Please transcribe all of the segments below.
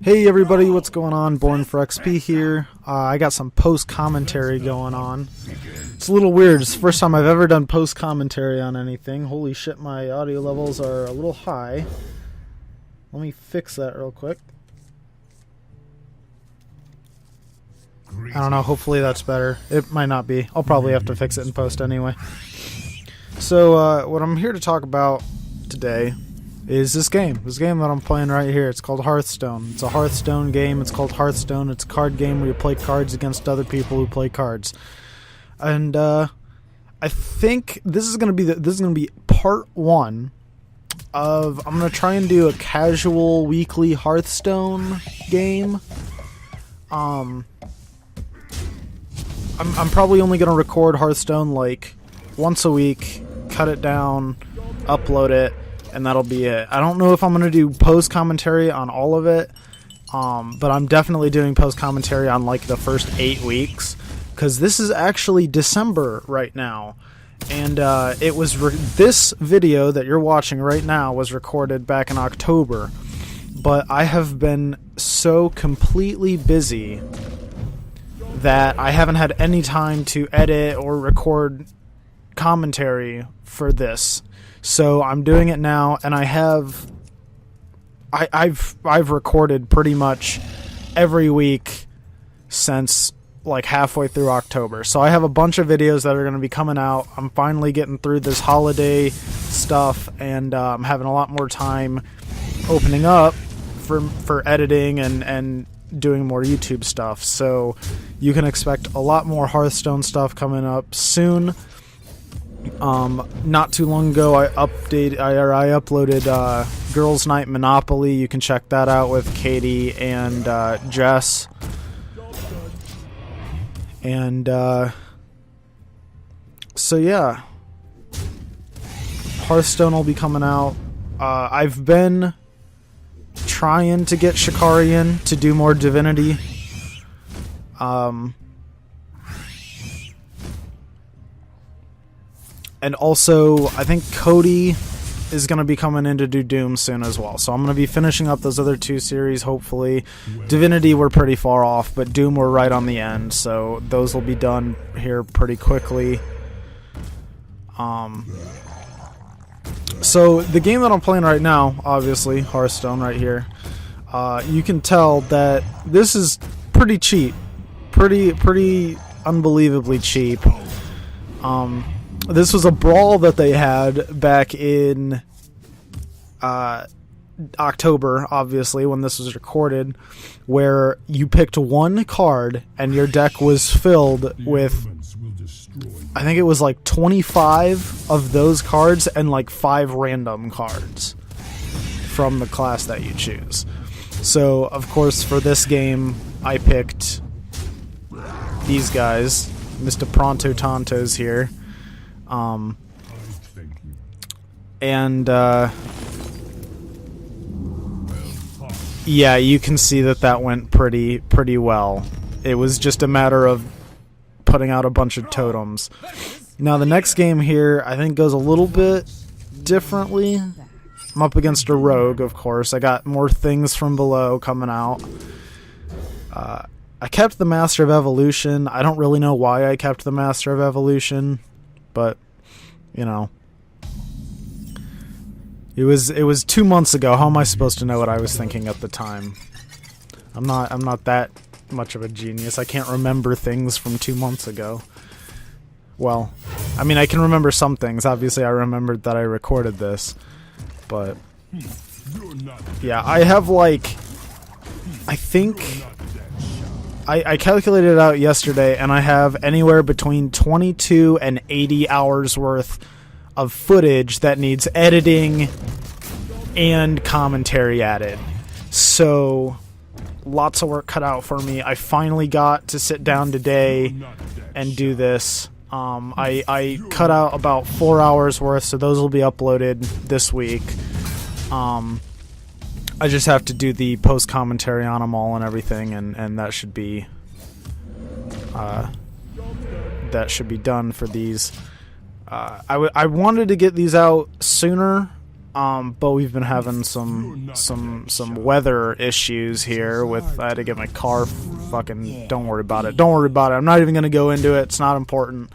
Hey everybody, what's going on? BornforXP here. I got some post-commentary going on. It's a little weird. It's the first time I've ever done post-commentary on anything. Holy shit, my audio levels are a little high. Let me fix that real quick. I don't know, hopefully that's better. It might not be. I'll probably have to fix it in post anyway. So, what I'm here to talk about today is this game that I'm playing right here. It's called Hearthstone. It's a Hearthstone game. It's called Hearthstone. It's a card game where you play cards against other people who play cards. And I think this is gonna be part one of. I'm gonna try and do a casual weekly Hearthstone game. I'm probably only gonna record Hearthstone like once a week, cut it down, upload it, and that'll be it. I don't know if I'm going to do post-commentary on all of it, but I'm definitely doing post-commentary on like the first 8 weeks, because this is actually December right now, and it was this video that you're watching right now was recorded back in October, but I have been so completely busy that I haven't had any time to edit or record commentary for this. So I'm doing it now, and I've recorded pretty much every week since like halfway through October. So I have a bunch of videos that are going to be coming out. I'm finally getting through this holiday stuff, and I'm having a lot more time opening up for editing and doing more YouTube stuff. So you can expect a lot more Hearthstone stuff coming up soon. Not too long ago I uploaded Girls Night Monopoly. You can check that out with Katie and Jess. And so yeah, Hearthstone will be coming out. I've been trying to get Shikarian to do more Divinity. And also, I think Cody is going to be coming in to do Doom soon as well. So I'm going to be finishing up those other 2 series, hopefully. Divinity, we're pretty far off, but Doom, we're right on the end. So those will be done here pretty quickly. So the game that I'm playing right now, obviously, Hearthstone right here, you can tell that this is pretty cheap. Pretty unbelievably cheap. This was a brawl that they had back in October, obviously, when this was recorded, where you picked one card and your deck was filled with, I think it was like 25 of those cards and like 5 random cards from the class that you choose. So, of course, for this game, I picked these guys, Mr. Pronto Tontos here. Yeah, you can see that went pretty well. It was just a matter of putting out a bunch of totems. Now the next game here, I think, goes a little bit differently. I'm up against a rogue, of course. I got more things from below coming out. I kept the Master of Evolution. I don't really know why I kept the Master of Evolution, but you know, it was 2 months ago. How am I supposed to know what I was thinking at the time? I'm not that much of a genius. I can't remember things from 2 months ago. Well, I mean, I can remember some things. Obviously, I remembered that I recorded this, but yeah, I have like, I think I calculated it out yesterday, and I have anywhere between 22 and 80 hours worth of footage that needs editing and commentary added. So, lots of work cut out for me. I finally got to sit down today and do this. I cut out about 4 hours worth, so those will be uploaded this week. I just have to do the post commentary on them all and everything, and that should be done for these. I wanted to get these out sooner, But we've been having some weather issues here with, I had to get my car fucking, don't worry about it. Don't worry about it. I'm not even going to go into it. It's not important.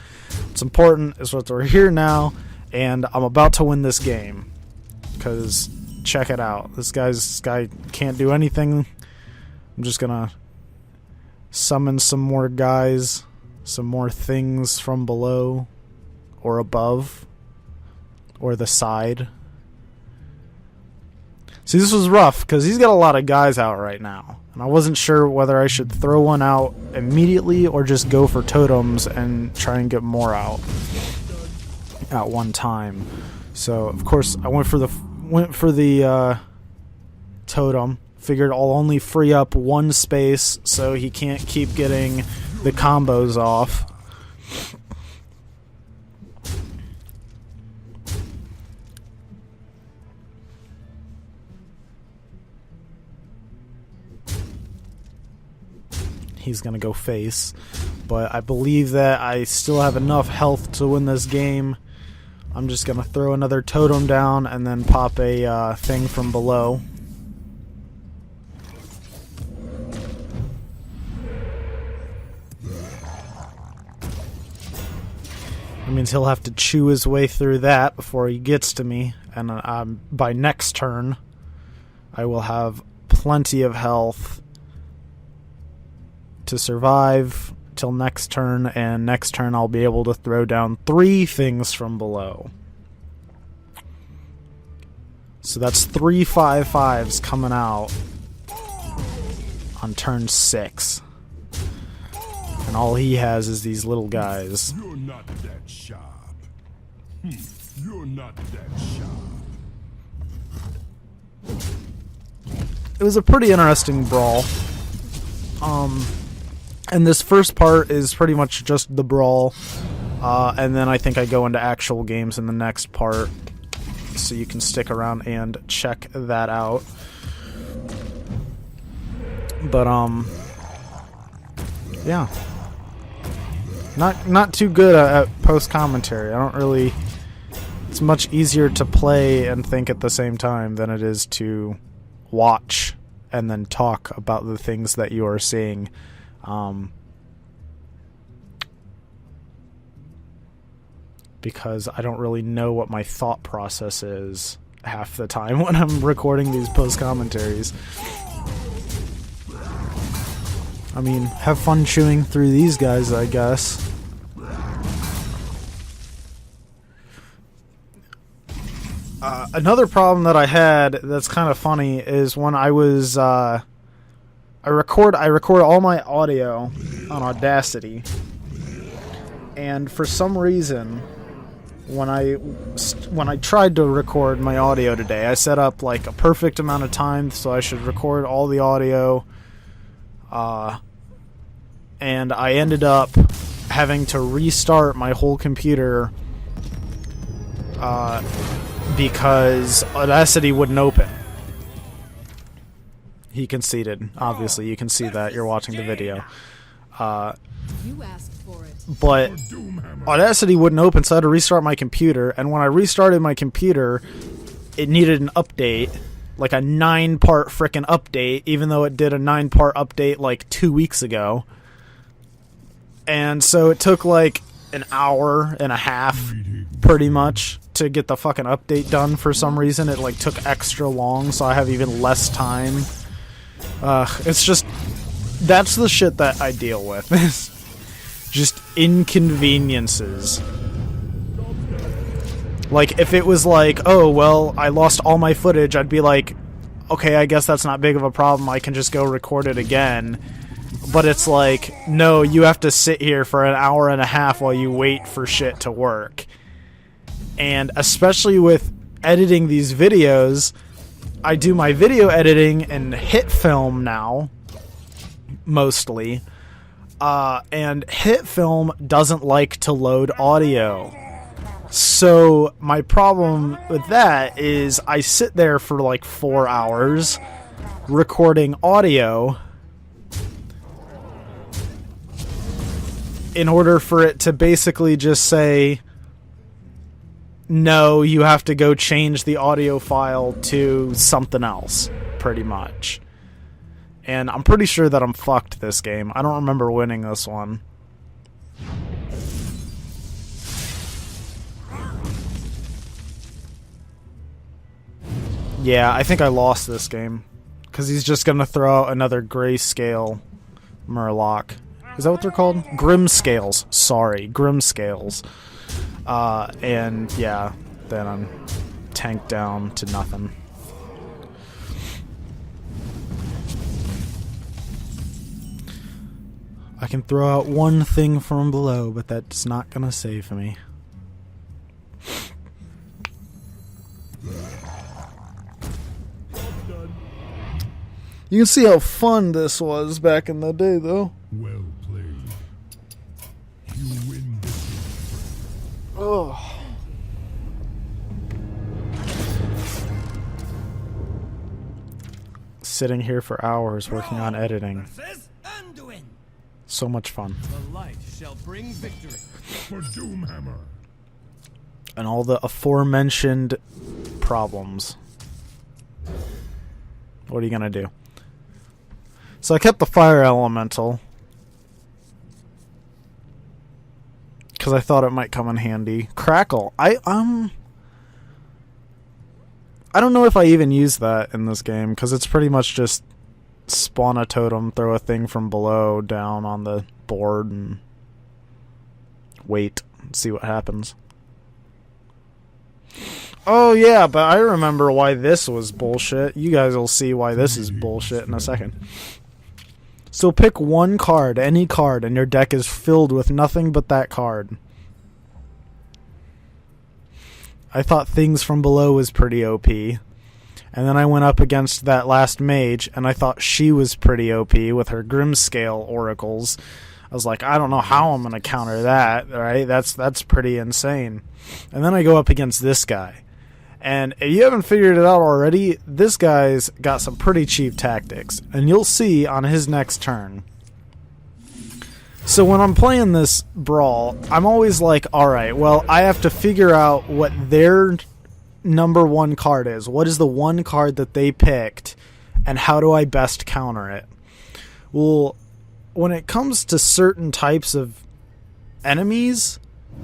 What's important is what we're here now, and I'm about to win this game. Because, check it out. This guy can't do anything. I'm just going to summon some more guys, some more things from below, or above, or the side. See, this was rough, because he's got a lot of guys out right now. And I wasn't sure whether I should throw one out immediately or just go for totems and try and get more out at one time. So, of course, I went for the totem. Figured I'll only free up one space so he can't keep getting the combos off. He's going to go face. But I believe that I still have enough health to win this game. I'm just going to throw another totem down and then pop a thing from below. That means he'll have to chew his way through that before he gets to me. And by next turn, I will have plenty of health to survive till next turn, and next turn I'll be able to throw down 3 things from below. So that's 3 5/5s coming out on turn 6. And all he has is these little guys. You're not that sharp. You're not that sharp. It was a pretty interesting brawl. And this first part is pretty much just the brawl, and then I think I go into actual games in the next part, so you can stick around and check that out. But yeah, not too good at post commentary. I don't really. It's much easier to play and think at the same time than it is to watch and then talk about the things that you are seeing. Because I don't really know what my thought process is half the time when I'm recording these post commentaries. I mean, have fun chewing through these guys, I guess. Another problem that I had that's kind of funny is when I was I record all my audio on Audacity, and for some reason when I tried to record my audio today, I set up like a perfect amount of time so I should record all the audio, and I ended up having to restart my whole computer because Audacity wouldn't open. He conceded. Obviously, you can see that. You're watching the video. You asked for it. But Audacity wouldn't open, so I had to restart my computer. And when I restarted my computer, it needed an update. Like a 9-part frickin' update, even though it did a 9-part update like 2 weeks ago. And so it took like an hour and a half, pretty much, to get the fucking update done for some reason. It like took extra long, so I have even less time. It's just, that's the shit that I deal with. Just inconveniences. Like, if it was like, oh, well, I lost all my footage, I'd be like, okay, I guess that's not big of a problem, I can just go record it again. But it's like, no, you have to sit here for an hour and a half while you wait for shit to work. And especially with editing these videos, I do my video editing in HitFilm now, mostly. And HitFilm doesn't like to load audio. So my problem with that is I sit there for like 4 hours recording audio in order for it to basically just say, no, you have to go change the audio file to something else, pretty much. And I'm pretty sure that I'm fucked this game. I don't remember winning this one. Yeah, I think I lost this game. Because he's just going to throw out another grayscale Murloc. Is that what they're called? Grimscales. Sorry, Grimscales. And yeah, then I'm tanked down to nothing. I can throw out one thing from below, but that's not gonna save me. You can see how fun this was back in the day, though. Well played. You win this. Oh. Sitting here for hours working on editing. So much fun. The light shall bring victory. For Doomhammer. And all the aforementioned problems. What are you gonna do? So I kept the fire elemental because I thought it might come in handy. Crackle. I don't know if I even use that in this game because it's pretty much just spawn a totem, throw a thing from below down on the board, and wait and see what happens. Oh yeah, but I remember why this was bullshit. You guys will see why this is bullshit in a second. So pick one card, any card, and your deck is filled with nothing but that card. I thought Things from Below was pretty OP. And then I went up against that last mage, and I thought she was pretty OP with her Grimscale oracles. I was like, I don't know how I'm going to counter that, right? That's pretty insane. And then I go up against this guy. And if you haven't figured it out already, this guy's got some pretty cheap tactics. And you'll see on his next turn. So when I'm playing this brawl, I'm always like, alright, well, I have to figure out what their number one card is. What is the one card that they picked? And how do I best counter it? Well, when it comes to certain types of enemies,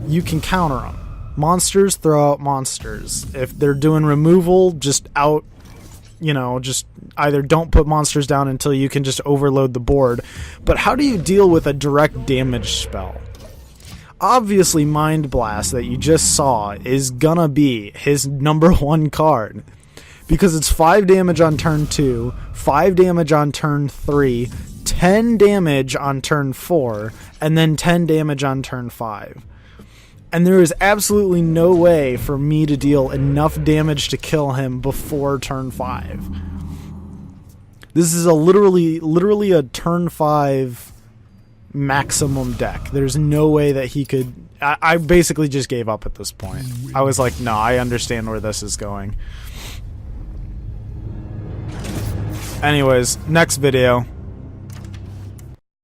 you can counter them. Monsters, throw out monsters. If they're doing removal, just out, just either don't put monsters down until you can just overload the board. But how do you deal with a direct damage spell? Obviously, Mind Blast that you just saw is gonna be his number one card. Because it's 5 damage on turn 2, 5 damage on turn 3, 10 damage on turn 4, and then 10 damage on turn 5. And there is absolutely no way for me to deal enough damage to kill him before turn 5. This is literally a turn 5 maximum deck. There's no way that he could... I basically just gave up at this point. I was like, no, I understand where this is going. Anyways, next video.